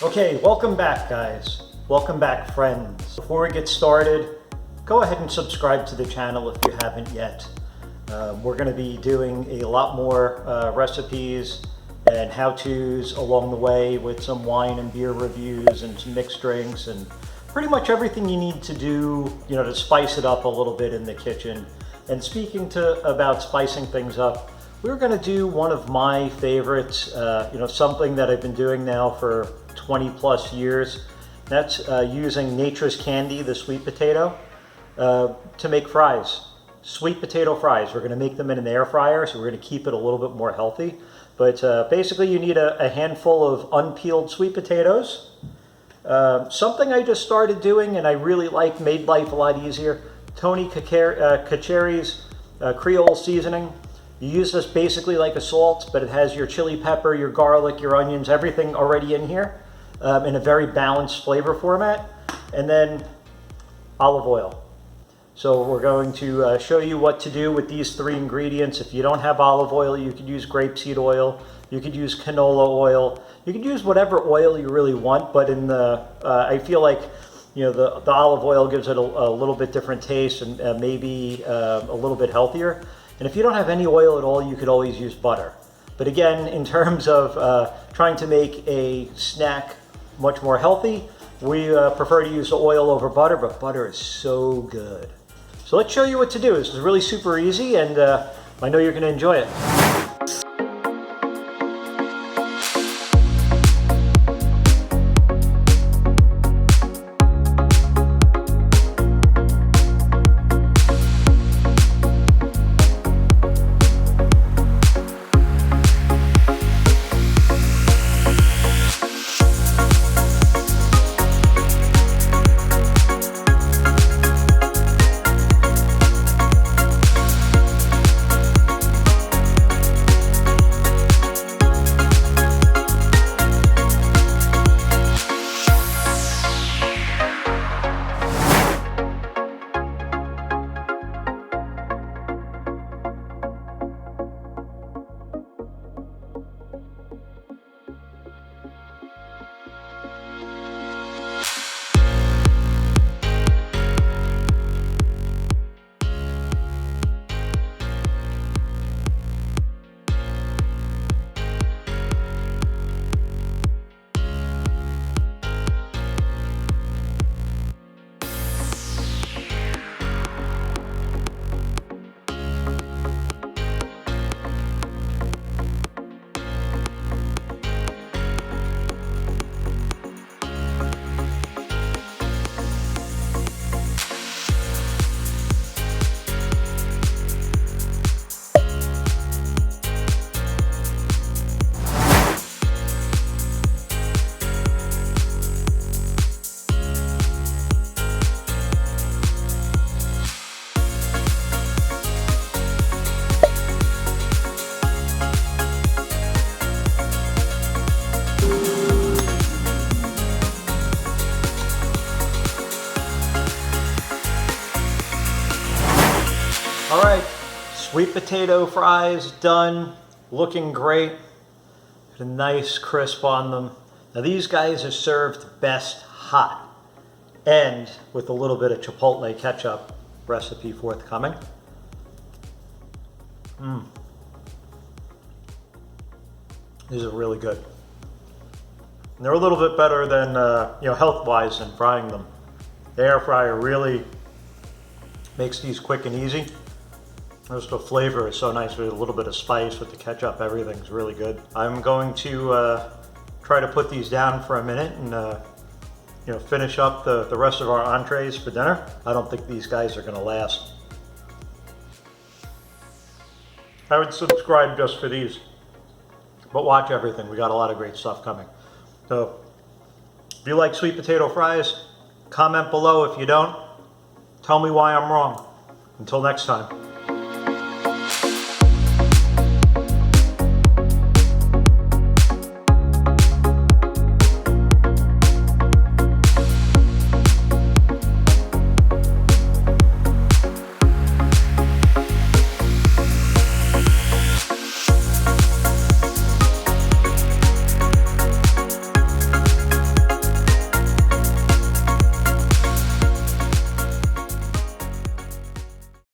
Okay, welcome back guys. Welcome back friends. Before we get started, go ahead and subscribe to the channel if you haven't yet. We're going to be doing a lot more recipes and how-tos along the way with some wine and beer reviews and some mixed drinks and pretty much everything you need to do, to spice it up a little bit in the kitchen. And speaking about spicing things up, we're going to do one of my favorites, something that I've been doing now for 20 plus years. That's using Nature's Candy, the sweet potato, to make fries. Sweet potato fries. We're going to make them in an air fryer, so we're going to keep it a little bit more healthy. But basically you need a handful of unpeeled sweet potatoes. Something I just started doing and I really like, made life a lot easier. Tony Chachere's Creole seasoning. You use this basically like a salt, but it has your chili pepper, your garlic, your onions, everything already in here in a very balanced flavor format. And then olive oil. So we're going to show you what to do with these three ingredients. If you don't have olive oil, you could use grapeseed oil, you could use canola oil, you could use whatever oil you really want, but in the, I feel like, the olive oil gives it a little bit different taste and maybe a little bit healthier. And if you don't have any oil at all, you could always use butter. But again, in terms of trying to make a snack much more healthy, we prefer to use the oil over butter, but butter is so good. So let's show you what to do. This is really super easy, and I know you're going to enjoy it. All right, sweet potato fries done, looking great. Got a nice crisp on them. Now these guys are served best hot and with a little bit of chipotle ketchup, recipe forthcoming. These are really good. And they're a little bit better than, health-wise than frying them. The air fryer really makes these quick and easy. Just the flavor is so nice with a little bit of spice with the ketchup. Everything's really good. I'm going to try to put these down for a minute and finish up the rest of our entrees for dinner. I don't think these guys are going to last. I would subscribe just for these, but watch everything. We got a lot of great stuff coming. So if you like sweet potato fries, comment below. If you don't, tell me why I'm wrong. Until next time.